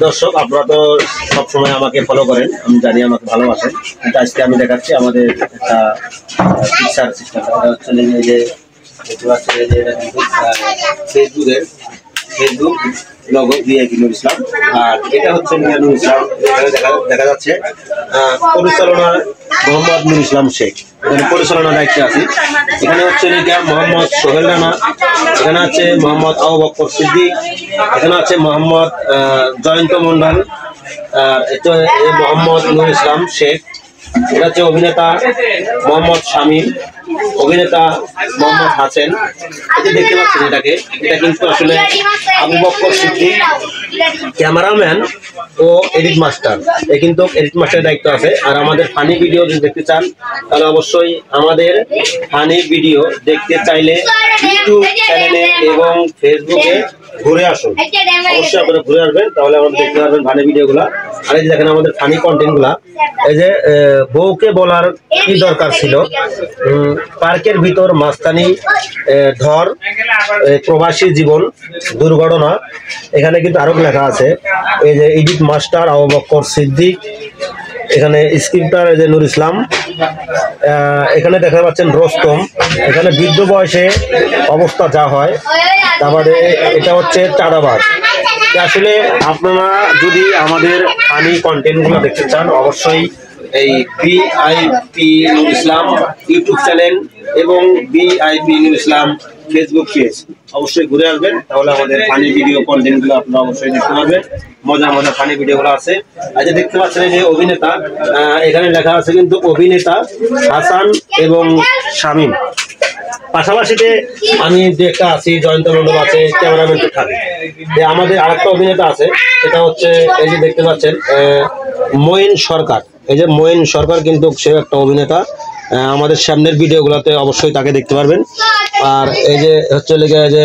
দর্শক, আপনারা তো সবসময় আমাকে ফলো করেন, আমি জানি আমাকে ভালোবাসেন, কিন্তু আজকে আমি দেখাচ্ছি আমাদের একটা পিকচার সিস্টেম। এটা হচ্ছে যে Facebook logo VIP Nur Islam, আর এটা হচ্ছে নুর ইসলাম। এখানে দেখা যাচ্ছে পরিচালনা মোহাম্মদ নুর ইসলাম শেখ, এখানে পরিচালনার দায়িত্বে আছি। এখানে হচ্ছে মোহাম্মদ সোহেল রানা, এখানে আছে মোহাম্মদ আবু বকর সিদ্দিক, এখানে আছে মোহাম্মদ জয়ন্ত মন্ডল, এটা মোহাম্মদ নুর ইসলাম শেখ, এটা হচ্ছে অভিনেতা মোহাম্মদ শামীম, অভিনেতা মোহাম্মদ হাসেন। এটা দেখতে পাচ্ছেন, এটা কিন্তু আসলে আবু বকর সিদ্দিক ক্যামেরাম্যান ও এডিট মাস্টার, এ কিন্তু এডিট মাস্টারের দায়িত্ব আছে। আর আমাদের ফানি ভিডিও যদি দেখতে চান তাহলে অবশ্যই আমাদের ফানি ভিডিও দেখতে চাইলে ইউটিউব চ্যানেলে এবং ফেসবুকে ঘুরে আসুন, অবশ্যই আপনারা ঘুরে আসবেন, তাহলে আমাদের দেখতে পারবেন ফানি ভিডিওগুলা। আর এই যে দেখেন আমাদের ফানি কন্টেন্ট গুলা, এই যে বউকে বলার কি দরকার ছিল, পার্কের ভিতর মাস্তানি, ধর, প্রবাসী জীবন, দুর্ঘটনা, এখানে কিন্তু আরো লেখা আছে। এই যে এডিট মাস্টার আবু বকর সিদ্দিক, এখানে স্ক্রিপ্টার এই যে নুর ইসলাম, এখানে দেখা পাচ্ছেন রোস্তম, এখানে বৃদ্ধ বয়সে অবস্থা যা হয়, তারপরে এটা হচ্ছে চাঁদাবাজ। আসলে আপনারা যদি আমাদের ফানি কন্টেন্ট গুলো দেখতে চান অবশ্যই এই VIP Nur Islam YouTube channel এবং VIP Nur Islam Facebook page অবশ্যই ঘুরে আসবেন, তাহলে আমাদের ফানি ভিডিও কন্টেন্ট গুলো আপনারা অবশ্যই দেখতে পারবেন। মজার মজার ফানি ভিডিও গুলো আছে। আচ্ছা, দেখতে পাচ্ছেন যে অভিনেতা, এখানে লেখা আছে কিন্তু অভিনেতা হাসান এবং শামীম। পাশাপাশিতে আমি যেটা আছি, জয়ন্ত মন্ডল আছে, ক্যামেরাম্যান তো থাকে। আমাদের আরেকটা অভিনেতা আছে, সেটা হচ্ছে এই যে দেখতে পাচ্ছেন মঈন সরকার। এই যে মঈন সরকার কিন্তু সে একটা অভিনেতা, আমাদের সামনের ভিডিওগুলোতে অবশ্যই তাকে দেখতে পারবেন। আর এই যে হচ্ছে লেখা যে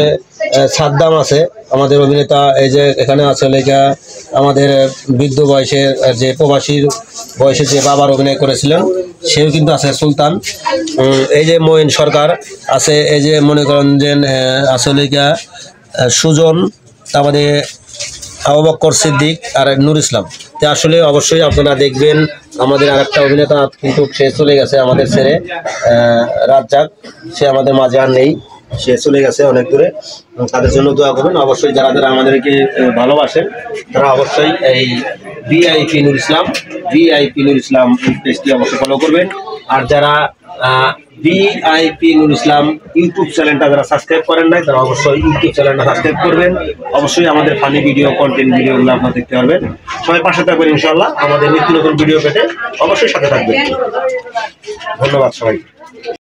সাদ্দাম আছে আমাদের অভিনেতা, এই যে এখানে আছে লেখা আমাদের বৃদ্ধ বয়সের যে প্রবাসীর বয়সে যে বাবার অভিনয় করেছিলেন সেও কিন্তু আছে সুলতান। এই যে মঈন সরকার আছে, এই যে মনে করেন যে আসলে লেখা সুজন, তারপরে আবু বকর সিদ্দিক আর নুর ইসলাম। তো আসলে অবশ্যই আপনারা দেখবেন। আমাদের আরেকটা অভিনেতা কিন্তু সে চলে গেছে আমাদের ছেড়ে, রাজ্জাক, সে আমাদের মাঝে আর নেই, সে চলে গেছে অনেক দূরে। তাদের জন্য দোয়া করবেন অবশ্যই। যারা যারা আমাদেরকে ভালোবাসেন তারা অবশ্যই এই ভিআইপি নুর ইসলাম পেজটি অবশ্যই ফলো করবেন। আর যারা ভিআইপি নুর ইসলাম ইউটিউব চ্যানেলটা যারা সাবস্ক্রাইব করেন নাই তারা অবশ্যই ইউটিউব চ্যানেলটা সাবস্ক্রাইব করবেন। অবশ্যই আমাদের ফানি ভিডিও কন্টেন্ট ভিডিওগুলো আপনারা দেখতে পারবেন। সবাই পাশে থাকবেন ইনশাআল্লাহ। আমাদের নিত্য নতুন ভিডিও পেতে অবশ্যই সাথে থাকবেন। ধন্যবাদ সবাই।